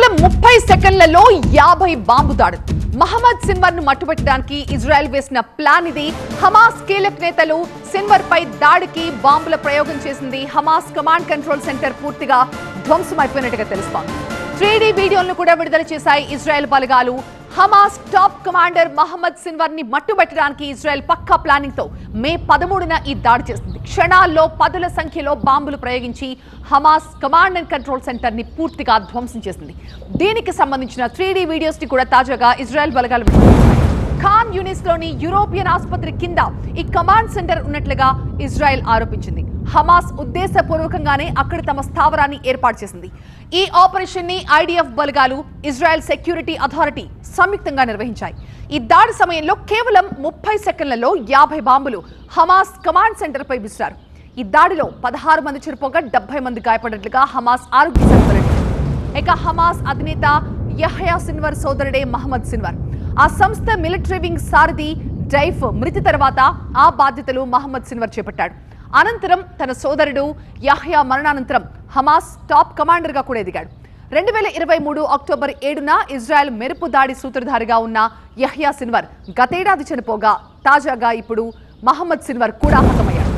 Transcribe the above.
కేవలం 30 సెకండ్లలో 50 బాంబు దాడులు. మహమ్మద్ సిన్వర్ ను మట్టుపెట్టడానికి ఇజ్రాయెల్ వేసిన ప్లాన్ ఇది. హమాస్ కీలక నేతలు సిన్వర్ పై దాడికి బాంబుల ప్రయోగం చేసింది. హమాస్ కమాండ్ కంట్రోల్ సెంటర్ పూర్తిగా ధ్వంసమైపోయినట్టుగా తెలుస్తోంది. 3D వీడియోలను కూడా విడుదల చేశాయి ఇజ్రాయెల్ బలగాలు. Hamas top commander Mohammed Sinwar ని మట్టుబెట్టడానికి ఇజ్రాయెల్ పక్కా ప్లానింగ్ తో మే 13న ఈ దాడి చేస్తుంది. క్షణాల్లో పదుల సంఖ్యలో బాంబులు ప్రయోగించి Hamas command and control centre ని పూర్తిగా ధ్వంసం చేసింది. దీనికి సంబంధించిన 3D వీడియోస్ ని కూడా తాజాగా ఇజ్రాయెల్ బలగాలు ఖాన్ యూనిస్ లోని యూరోపియన్ ఆసుపత్రి కింద ఈ కమాండ్ సెంటర్ ఉన్నట్లుగా ఇజ్రాయెల్ ఆరోపించింది. హమాస్ ఉద్దేశపూర్వకంగానే అక్కడ తమ స్థావరాన్ని ఏర్పాటు చేసింది. ఈ ఆపరేషన్ ని ఐడిఎఫ్ బలగాలు, ఇజ్రాయెల్ సెక్యూరిటీ అథారిటీ సంయుక్తంగా నిర్వహించాయి. ఈ దాడి సమయంలో కేవలం 30 సెకండ్లలో 50 బాంబులు హమాస్ కమాండ్ సెంటర్ పై విసిరారు. ఈ దాడిలో 16 మంది చనిపోగా 70 మంది గాయపడినట్లుగా హమాస్ ఆరోగ్య శాఖ వెల్లడించింది. ఇక హమాస్ అధినేత యహ్యా సిన్వర్ సోదరుడే మహమ్మద్ సిన్వర్. ఆ సంస్థ మిలిటరీ వింగ్ సారథి డైఫ్ మృతి తర్వాత ఆ బాధ్యతలు మహమ్మద్ సిన్వర్ చేపట్టాడు. అనంతరం తన సోదరుడు యహ్యా మరణానంతరం హమాస్ టాప్ కమాండర్ గా కూడా ఎదిగాడు. 2023 అక్టోబర్ 7న ఇజ్రాయెల్ మెరుపు దాడి సూత్రధారిగా ఉన్న యహ్యా సిన్వర్ గతేడాది చనిపోగా తాజాగా ఇప్పుడు మహమ్మద్ సిన్వర్ కూడా హతమయ్యాడు.